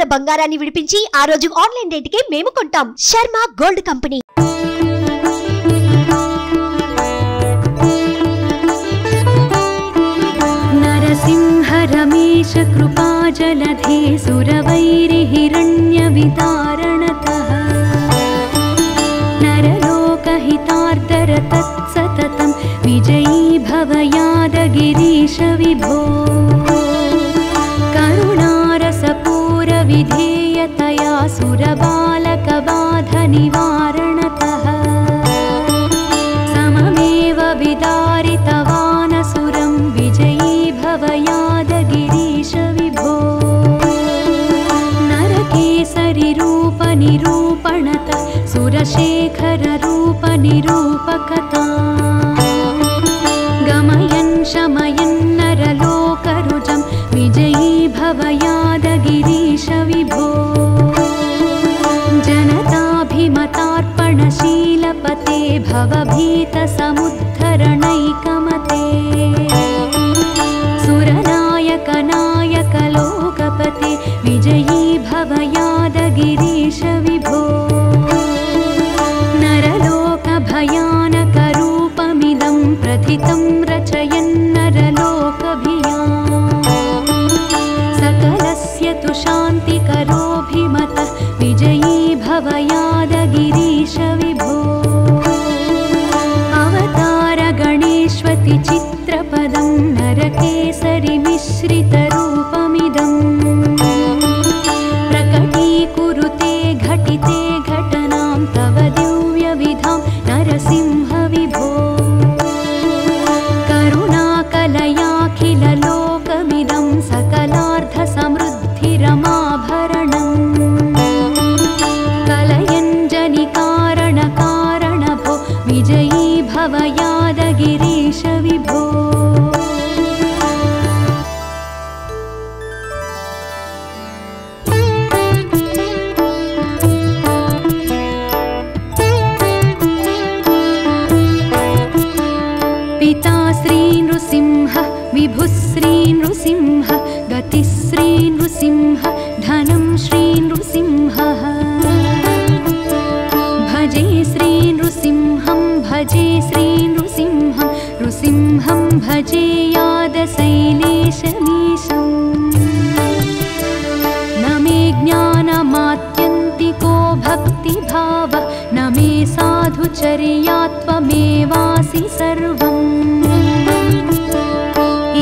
ఉన్న బంగారాన్ని విడిపించి ఆ రోజు ఆన్లైన్ రేటుకే మేము కొంటాం. Sharma gold company. నరసింహ రమేశ కృపా జలధే సురవైరి హిరణ్య వితారణతః నరలోకహితార్దర తత్సతతం విజయీ భవ యాదగిరీశ విభో కరుణారసపూర విధేయతయా సురబాలక బాధ నివారణతః సమమేవ విదారితవానసురం విజయీ భవ యాదగిరీశ విభో నరకేసరి రూప నిరూపణత సురశేఖర రూప నిరూపకతా గమయన్ శమయన్ నరలోకరుజం విజయీ భవ యాదగిరీశ విభో जनताभिमतार्पणशीलपते भवभीतसमुद्धरणैकमते सुरनायक नायक लोकपते विजयी भव यादगिरीश विभो नरलोकभयानकरूपमिदं प्रथितं रचयन्नरलोकभियाम् सकलस्य तु शान्तिकरोऽभिमतः विजयी भव यादगिरीश विभो अवतार गणेश्वति चित्रपदं नरकेसरि मिश्रितरूपमिदं प्रकटीकुरुते घटिते घटनां तव दिव्यविधां नरसिंह विभो करुणाकलयाखिललोकमिदं सकलार्थसमृद्धिरमाभरणम् कलयञ्जनिकारणकारणभो विजयी भव यादगिरीश विभो पिता श्री नृसिंह विभुश्री नृसिंह गतिश्री नृसिंह धनं श्री नृसिंहः भजे श्री नृसिंहं भजे श्री नृसिंहं नृसिंहं भजे यादशैलेशमीशम् न मे ज्ञानमात्यन्तिको भक्तिभावः न मे साधुचर्यात्वमेवासि सर्वम्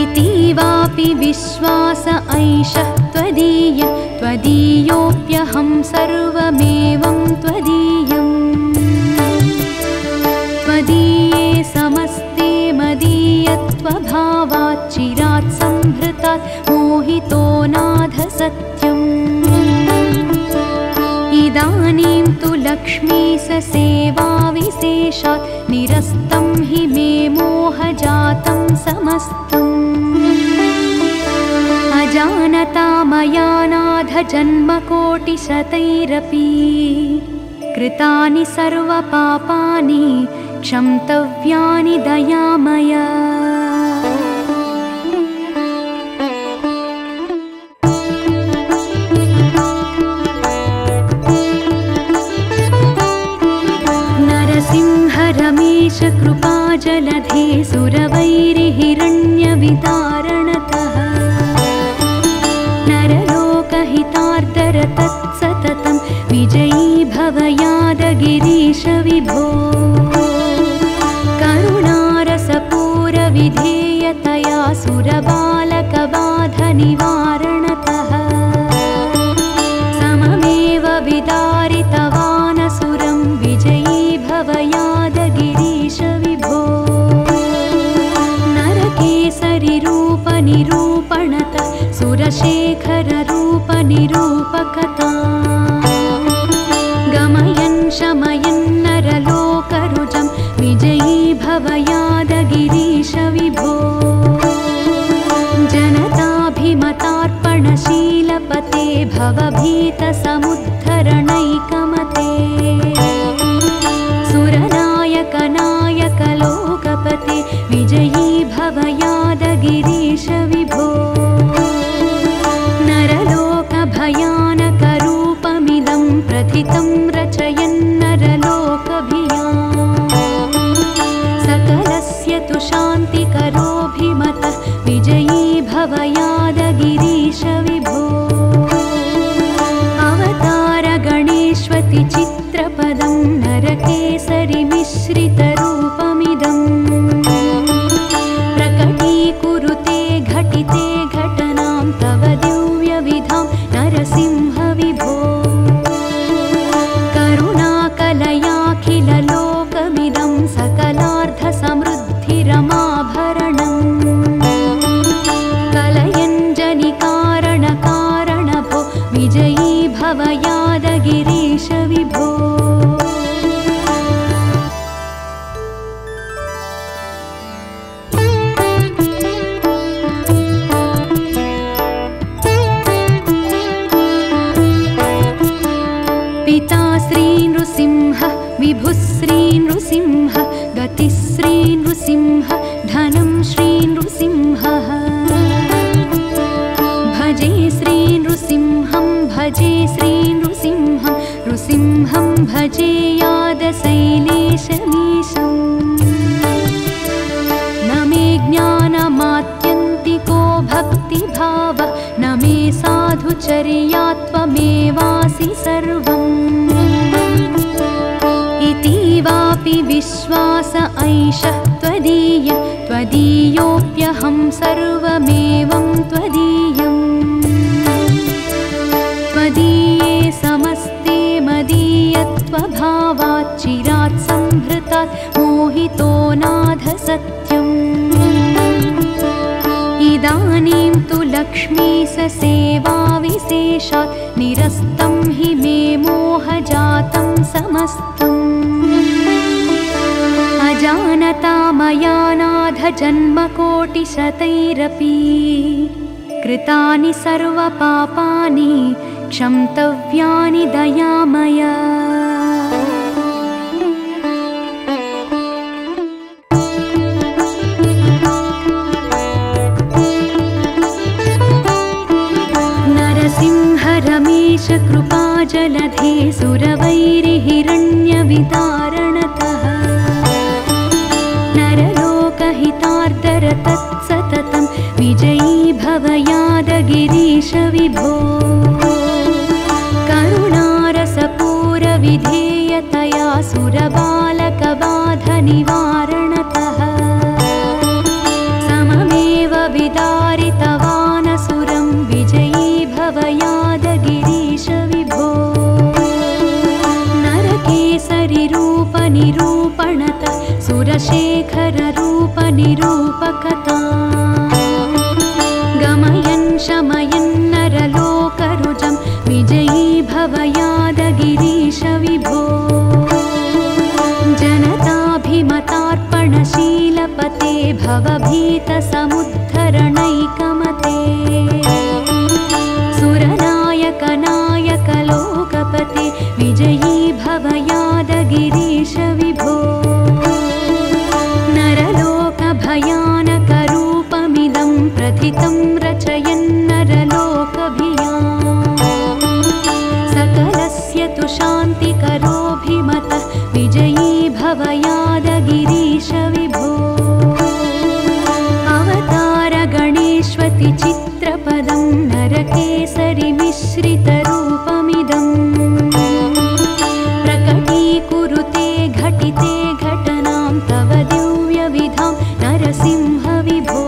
इतीवापि विश्वास ऐषः त्वदीय त्वदीयोऽप्यहं सर्वमेवं त्वदीयम् त्वदीये समस्ते मदीयत्वभावात् चिरात् संभृतात् मोहितो नाथ सत्यम् इदानीं तु लक्ष्मीश सेवाविशेषात् निरस्तं हि मे मोहजातं समस्तम् अजानता मया नाथ जन्मकोटिशतैरपि कृतानि सर्वपापानि क्षन्तव्यानि दयामया नरसिंह रमेश कृपा जलधे सुरवैरि हिरण्य वितारणतः नरलोकहितार्दर तत्सततं विजयी भव यादगिरीश विभो करुणारसपूर विधेयतया सुरबालक बाध निवारणतः सममेव विदारितवानसुरं विजयी भव यादगिरीश विभो नरकेसरि रूप निरूपणत सुरशेखर रूप निरूपकता गमयन् शमयन् नरलोकरुजं विजयी भव यादगिरीश विभो जनताभिमतार्पणशीलपते भवभीतसमुद्धरणैकमते सुरनायक नायक लोकपते विजयी भव यादगिरीश विभो नरलोकभयानक विजयी भव यादगिरीश विभो। पिता श्री नृसिंह विभुः श्री नृसिंह गतिश्री नृसिंह धनं श्री नृसिंहः। भजे श्री नृसिंहं भजे श्री नृसिंहं नृसिंहं भजे यादशैलेशमीशम्। न मे ज्ञानमात्यन्तिको भक्तिभाव न मे साधुचर्यात्वमेवासि सर्वम्। इतीवापि विश्वास ऐषः त्वदीय त्वदीयोऽप्यहं सर्वमेवं त्वदीयम्। त्वदीये समस्ते मदीयत्वभावात् चिरात् संहृतात् मोहितो नाथ सत्यम्। इदानीं तु लक्ष्मीश सेवाविशेषात् निरस्तं हि मे मोहजातं समस्तम्। अजानता मया नाथ जन्मकोटिशतैरपि कृतानि सर्वपापानि क्षन्तव्यानि दयामया। नरसिंह रमेश कृपाजलधे सुरवैरिहिरण्यवितारणतः नरलोकहितार्दर तत्सततं विजयी भव यादगिरीश विभो। करुणारसपूरविधेयतया सुरबालकबाधनिवारणतः सममेव विदारितवानसुरं विजयी भव यादगिरीश विभो। नरकेसरिरूपनिरूपणत सुरशेखररूपनिरूपकता गमयन् शमयन् नरलोकरुजं विजयी भव यादगिरीश विभो। जनताभिमतार्पणशीलपते भवभीतसमुद्धरणैकमते सुरनायक नायक लोकपते विजयी भव यादगिरीश विभो। नरलोकभयानकरूपमिदं प्रथितं रचयन्नरलोकभियाम्। सकलस्य तु शान्तिकरोऽभिमतः विजयी भव यादगिरीश विभो। अवतारगणेष्वति चित्रपदं नरकेसरिमिश्रितरूपमिदं प्रकटीकुरुते घटिते घटनां तव दिव्यविधां नरसिंह विभो।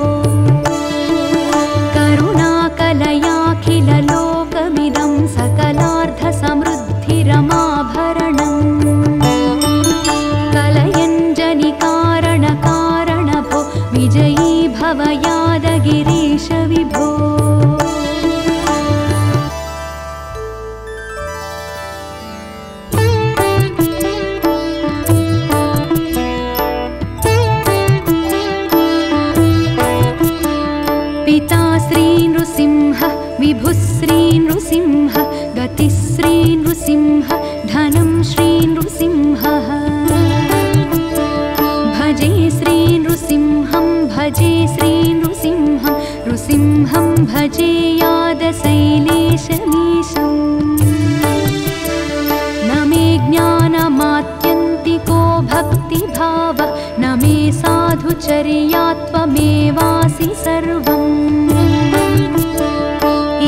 करुणाकलयाखिललोकमिदं सकलार्धसमृद्धिरमाभरणम् कलयञ्जनिकारणकारणभो विजयी भव यादगिरीश विभो। पिता श्री नृसिंह विभुः श्री नृसिंह गतिश्री नृसिंह धनं श्री नृसिंहः। भजे श्री नृसिंहं भजे श्री नृसिंहं नृसिंहं भजे यादशैलेशमीशम्। न मे ज्ञानमात्यन्तिको भक्तिभाव न मे साधुचर्यात्वमेवासि सर्वम्।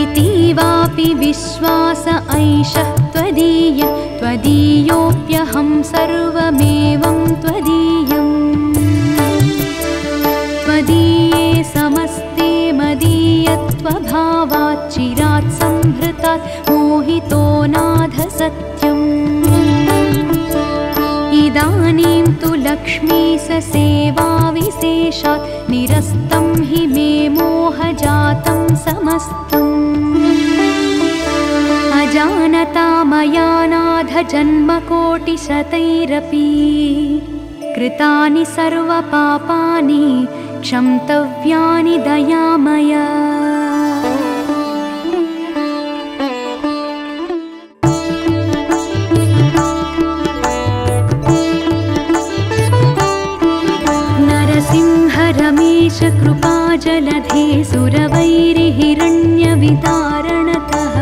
इतीवापि विश्वास ऐषः त्वदीय त्वदीयोऽप्यहं सर्वमेवं त्वदीयम्। त्वदीये समस्ते मदीयत्वभावात् चिरात् संहृतात् मोहितो नाथ सत्यम्। इदानीं तु लक्ष्मीश सेवाविशेषात् निरस्तं हि मे मोहजातं समस्तम्। अजानता मया नाथ जन्मकोटिशतैरपि कृतानि सर्वपापानि क्षन्तव्यानि दयामया। नरसिंह रमेश कृपाजलधे सुरवैरिहिरण्यवितारणतः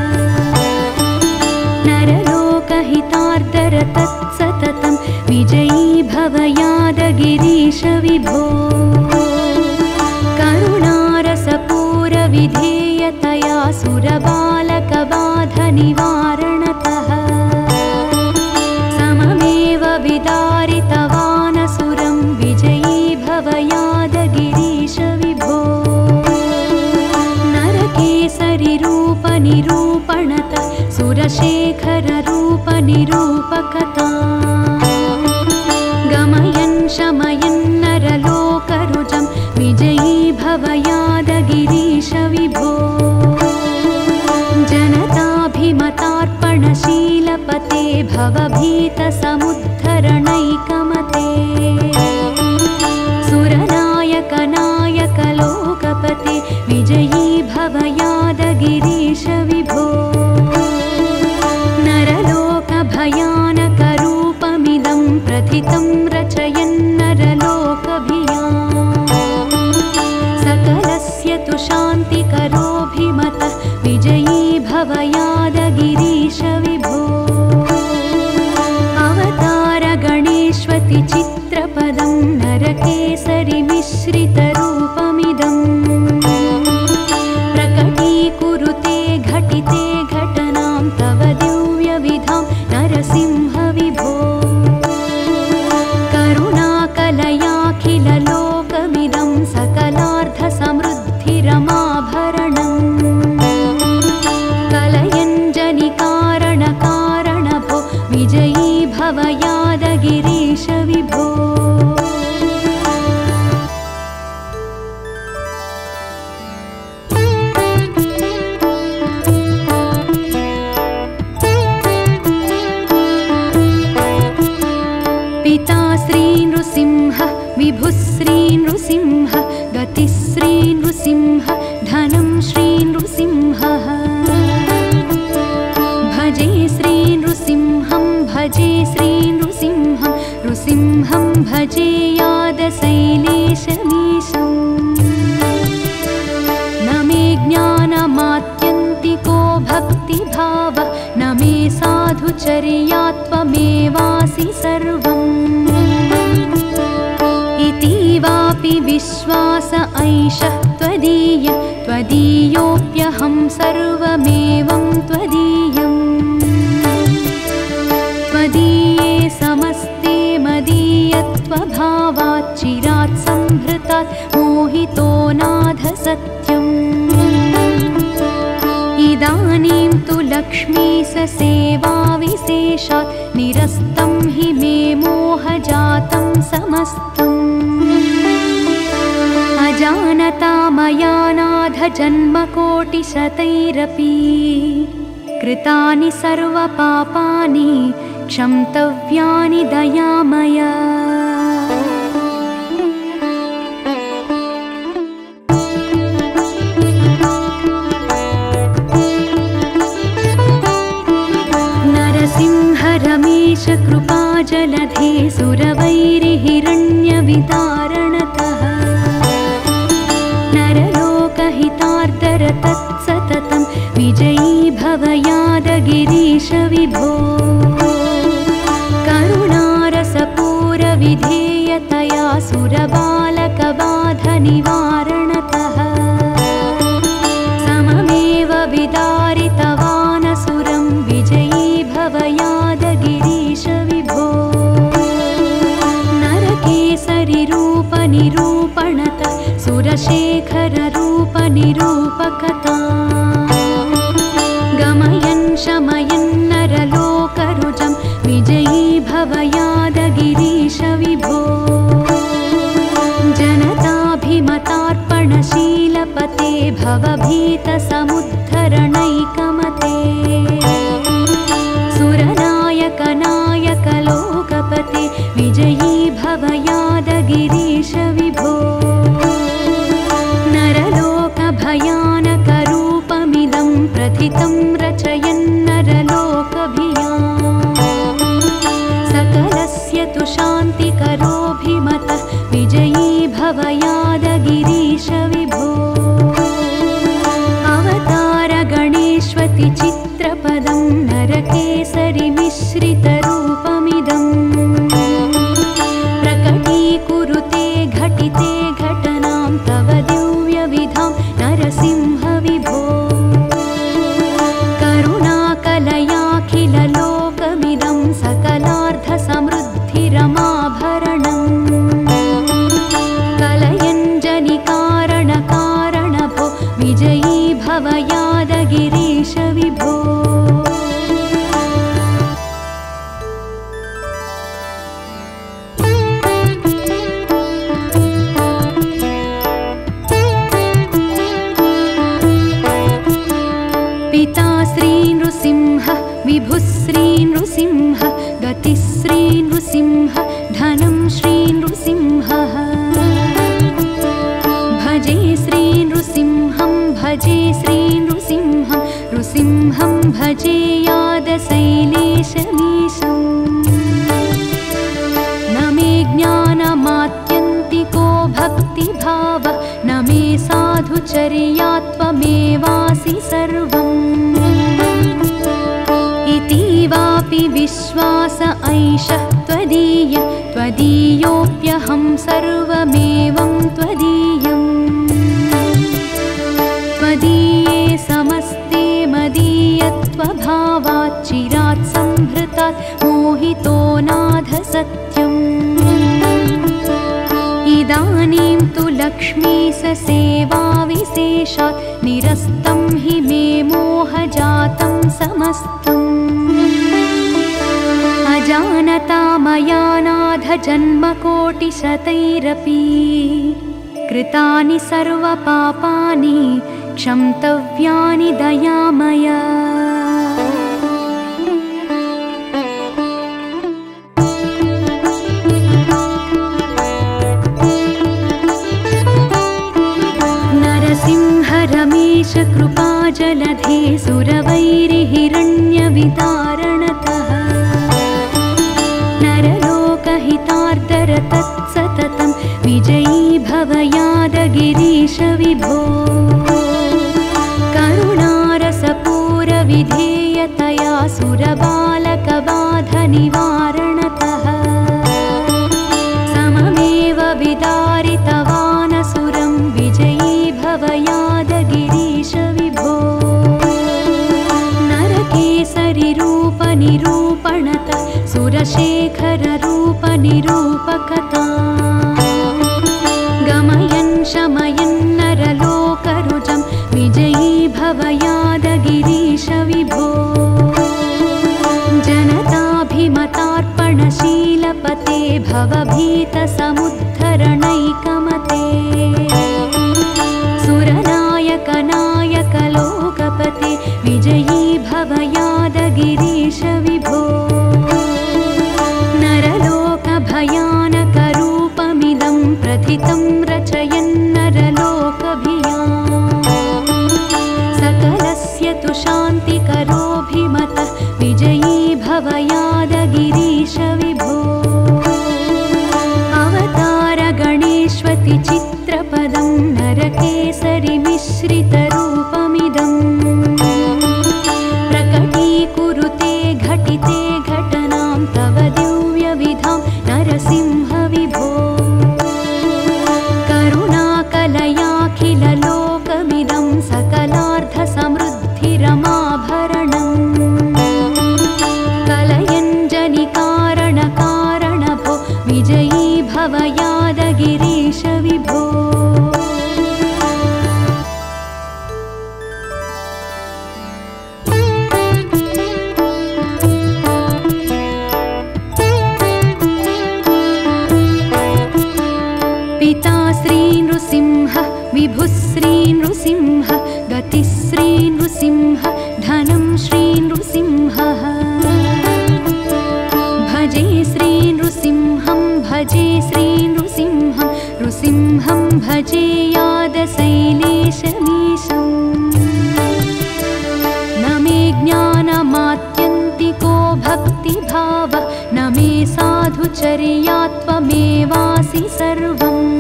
नरलोकहितार्दर तत्सततं विजयी भव यादगिरीश विभो। करुणारसपूरविधेयतया सुरबालकबाधनिवारणतः सममेव विदारितवानसुरं विजयी भव यादगिरीश विभो। नरकेसरिरूपनिरूपणत सुरशेखररूपनिरूपकता गमयन् शमयन् नरलोकरुजं विजयी भव यादगिरीश विभो। जनताभिमतार्पणशीलपते भवभीतसमुद्धरणैकमते सुरनायकनायकलोकपते विजयी भव यादगिरीश विभो। नरलोकभयानकरूपमिदं प्रथितं रचयन्नरलोकभियाम् सकलस्य तु शान्तिकरोऽभिमतः विजयी भव यादगिरीश विभो। अवतारगणेष्वति चित्रपदं नरकेसरिमिश्रितरूपमिदं प्रकटीकुरुते घटिते घटनां तव दिव्यविधां नरसिंह विभो। करुणाकलयाखिललोकमिदं सकलार्थसमृद्धिरमाभरणम् कलयञ्जनिकारणकारणभो विजयी भव यादगिरीश विभो। पिता श्री नृसिंह विभुः श्री नृसिंह गतिः श्री नृसिंह धनं श्री नृसिंहः। भजे श्री नृसिंहं भजे श्री नृसिंहं नृसिंहं भजे यादशैलेशमीशम्। न मे ज्ञानमात्यन्तिको भक्तिभावः न मे साधुचर्यात्वमेवासि सर्वम्। इतीवापि विश्वास ऐषः त्वदीय त्वदीयोऽप्यहं सर्वमेवं त्वदीयम्। त्वदीये समस्ते मदीयत्वभावात् चिरात् संहृतात् मोहितो नाथ सत्यम्। इदानीं तु लक्ष्मीससेवाविशेषात् निरस्तं हि मे मोहजातं समस्तम्। अजानता मया नाथ जन्मकोटिशतैरपि कृतानि सर्वपापानि क्षन्तव्यानि दयामया। नरसिंह रमेश कृपाजलधे सुरवैरिहिरण्यवितारणतः नरलोकहितार्दर तत्सततं विजयी भव यादगिरीश विभो। करुणारसपूरविधेयतया सुरबालकबाधनिवारणतः सममेव विदारितवानसुरं विजयी भव यादगिरीश विभो। नरकेसरिरूपनिरूपणत सुरशेखररूपनिरूपकता गमयन् शमयन् नरलोकरुजं विजयी भव यादगिरीश विभो। जनताभिमतार्पणशीलपते भवभीतसमुद्धरणैकमते विभुश्री नृसिंह गतिश्री नृसिंह धनं श्री नृसिंहः भजे श्री नृसिंहं भजे श्री नृसिंहं नृसिंहं भजे यादशैलेशमीशम् न मे ज्ञानमात्यन्तिको भक्तिभाव न मे साधुचर्यात्वमेवासि सर्वम् इतीवापि विश्वास ऐषः त्वदीय त्वदीयोऽप्यहं सर्वमेवं त्वदीयम् त्वदीये समस्ते मदीयत्वभावात् चिरात् संभृतात् मोहितो नाथ सत्यम् इदानीं तु लक्ष्मीस सेवाविशेषात् निरस्तं हि मे मोहजातं समस्तम् अजानता मया नाथ जन्मकोटिशतैरपि कृतानि सर्वपापानि क्षन्तव्यानि दयामया नरसिंह रमेश कृपाजलधे सुरवैरिहिरण्यविदारणतः नरलोकहितार्दर तत्सततं विजयी भव यादगिरीश विभो करुणारसपूरविधेयतया सुरबालकबाधनिवारणतः सममेव विदारितवानसुरं विजयी भव यादगिरीश विभो नरकेसरिरूपनिरूपणतः सुरशेखररूपनिरूपकथा गमयन् शमयन् नरलोकरुजं विजयी भव यादगिरीश विभो जनताभिमतार्पणशीलपते भवभीतसमुद्धरणैकमते सुरनायक नायक लोकपते विजयी भव यादगिरीश विभो नरलोकभयानकरूपमिदं प्रथितं रचयन्नरलोकभियाम् सकलस्य तु शान्तिकरोऽभिमतः विजयी भव यादगिरीश विभो अवतार गणेष्वति चित्रपदं नरकेसरिमिश्रितरूपमिदम् प्रकटीकुरुते घटिते घटनां तव दिव्यविधां नरसिंह विभो करुणाकलयाखिललोकमिदं सकलार्थसमृद्धिरमाभरणम् कलयञ्जनिकारणकारणभो विजयी भव यादगिरीश विभो पिता श्री नृसिंह विभुश्री नृसिंह गतिश्री नृसिंह धनं श्री नृसिंहः भजे श्री नृसिंहं भजे श्री नृसिंहं नृसिंहं भजे यादशैलेशमीशम् न मे ज्ञानमात्यन्तिको भक्तिभाव न मे साधुचर्यात्वमेवासि सर्वम्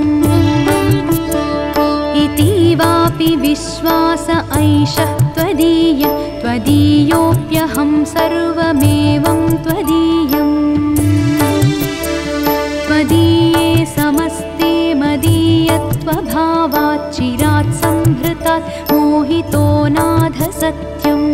इतीवापि विश्वास ऐषः त्वदीय त्वदीयोऽप्यहं सर्वमेवं त्वदीयम् त्वदीये समस्ते मदीयत्वभावात् चिरात् संभृतात् मोहितो नाथ सत्यम्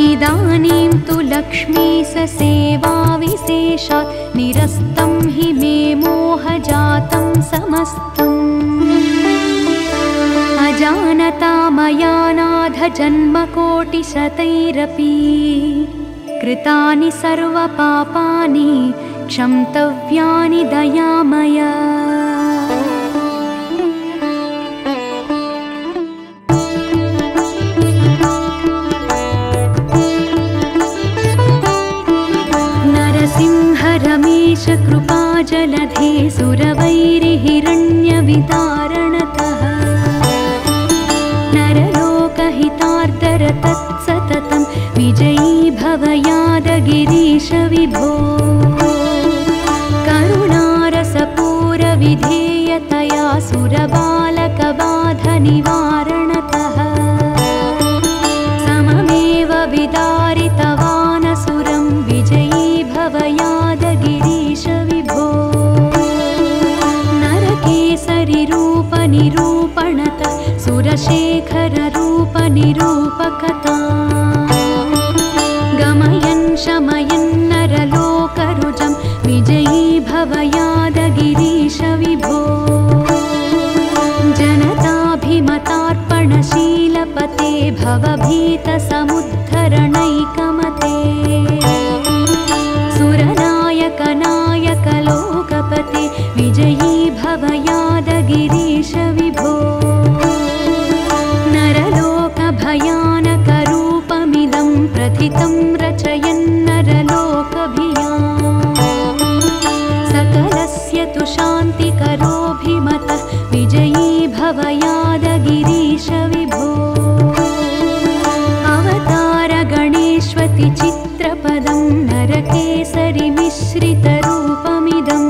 इदानीं तु लक्ष्मीस सेवाविशेषात् निरस्तं हि मे मोहजातं समस्तम् अजानता मया नाथ जन्मकोटिशतैरपि कृतानि सर्वपापानि क्षन्तव्यानि दयामया कृपाजलधे सुरवैरिहिरण्यवितारणतः नरलोकहितार्दर तत्सततं विजयी भव यादगिरीश विभो करुणारसपूरविधेयतया सुरबालकबाधनिवारणतः सममेव विदारितवानसुरं विजयी भव यादगिरीश विभो नरकेसरिरूपनिरूपणत सुरशेखररूपनिरूपकता गमयन् शमयन् नरलोकरुजं विजयी भव यादगिरीश विभो जनताभिमतार्पणशीलपते भवभीतसमुद्धरणैकमते सुरनायकनायकलोकपते विजयी भव यादगिरीश विभो नरलोकभयानकरूपमिदं प्रथितं रचयन्नरलोकभिया सकलस्य तु शान्तिकरोऽभिमतः विजयी भव यादगिरीश विभो अवतारगणेष्वति चित्रपदं नरकेसरिमिश्रितरूपमिदं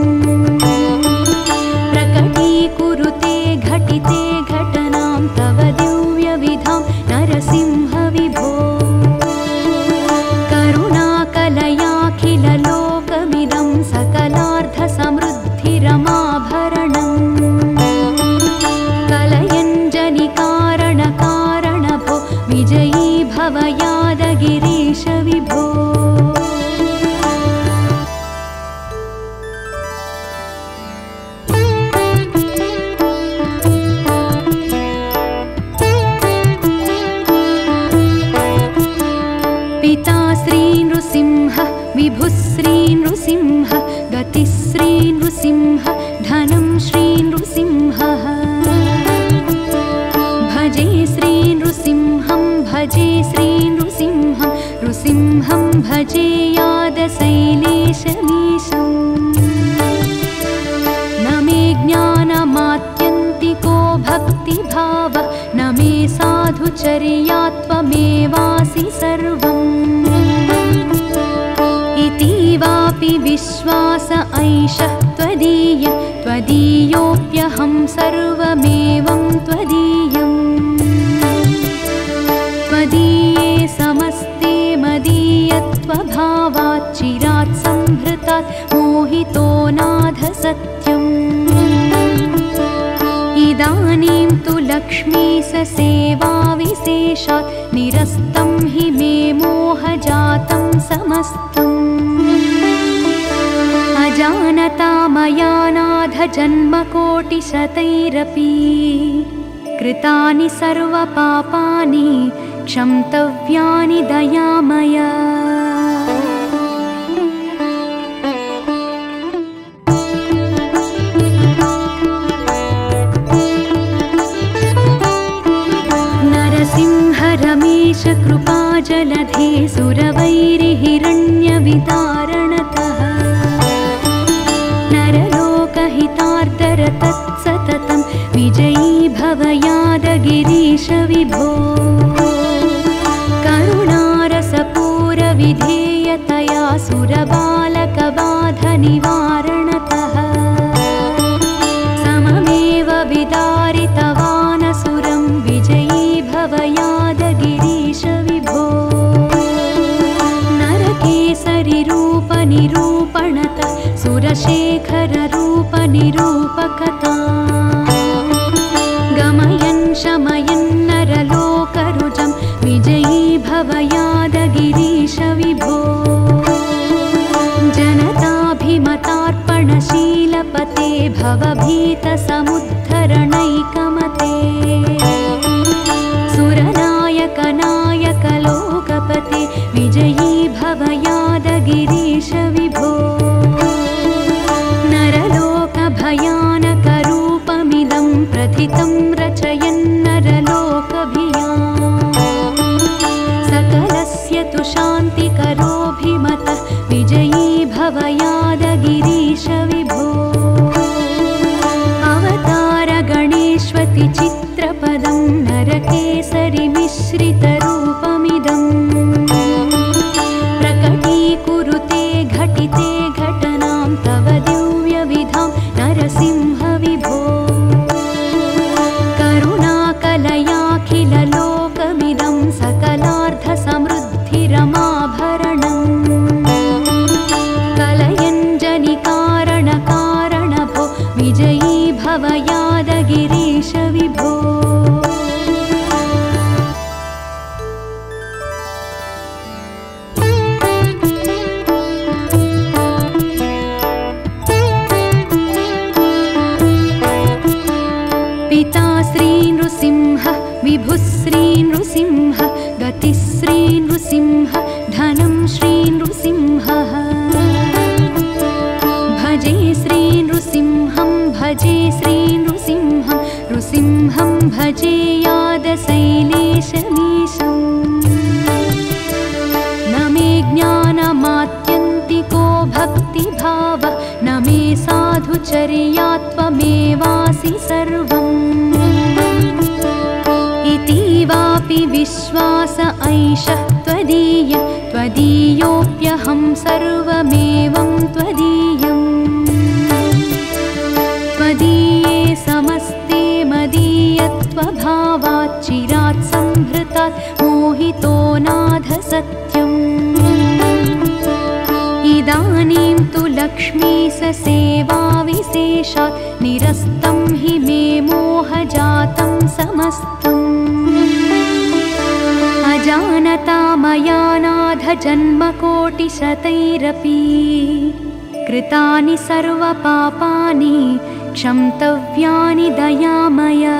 प्रकटीकुरुते घटिते घटनां तव दिव्यविधां नरसिंह विभो करुणाकलयाखिललोकमिदं सकलार्धसमृद्धिरमाभरणम् कलयञ्जनिकारणकारणभो विजयी भव यादगिरीश विभो पिता श्री नृसिंह विभुः श्री नृसिंह गतिश्री नृसिंह धनं श्री नृसिंहः भजे श्री नृसिंहं भजे श्री नृसिंहं नृसिंहं भजे यादशैलेशमीशम् न मे ज्ञानमात्यन्तिको भक्तिभाव न मे साधुचर्यात्वमेवासि सर्वम् इतीवापि विश्वास ऐषः त्वदीय त्वदीयोऽप्यहं सर्वमेवं त्वदीयम् त्वदीये समस्ते मदीयत्वभावात् चिरात् संहृतात् मोहितो नाथ सत्यम् इदानीं तु लक्ष्मीस सेवाविशेषात् निरस्तं हि मे मोहजातं समस्तम् अजानता मया नाथ जन्मकोटिशतैरपि कृतानि सर्वपापानि क्षन्तव्यानि दयामया नरसिंह रमेश कृपाजलधे सुरवैरिहिरण्यवितारणतः नरलोकहितार्दर तत्सततं विजयी भव यादगिरीश विभो करुणारसपूरविधेयतया सुरबालकबाधनिवारणतः सममेव विदारितवानसुरं विजयी भव यादगिरीश विभो नरकेसरिरूपनिरूपणत सुरशेखररूपनिरूपकता गमयन् शमयन् नरलोकरुजं विजयी भव यादगिरीश विभो जनताभिमतार्पणशीलपते भवभीतसमुद्धरणैकमते सुरनायकनायकलोकपते विजयी भव यादगिरीश विभो नरलोकभयानकरूपमिदं प्रथितं रचयन्नरलोकभिया सकलस्य तु शान्तिकरोऽभिमतः विजयी भव यादगिरीश विभो अवतार गणेष्वति चित्रपदं नरकेसरि मिश्रितरूपमिदम् प्रकटीकुरुते घटिते घटनां तव दिव्यविधां नरसिंह विभो करुणाकलयाखिललोकमिदं सकलार्थसमृद्धिरमाभरणम् कलयञ्जनिकारणकारणभो विजयी भव यादगिरीश विभो पिता श्री नृसिंह विभुश्री नृसिंह गतिश्री नृसिंह धनं श्री नृसिंहः भजे श्री नृसिंहं भजे श्री नृसिंहं नृसिंहं भजे यादशैलेशमीशम् न मे ज्ञानमात्यन्तिको भक्तिभावः न मे साधुचर्यात्वमेवासि सर्वम् इतीवापि विश्वास ऐषः त्वदीय त्वदीयोऽप्यहं सर्वमेवं त्वदीयम् त्वदीये समस्ते मदीयत्वभावात् चिरात् संहृतात् मोहितो नाथ सत्यम् इदानीं तु लक्ष्मीश सेवाविशेषात् निरस्तं हि मे मोहजातं समस्तम् अजानता मया नाथ जन्मकोटिशतैरपि कृतानि सर्वपापानि क्षन्तव्यानि दयामया।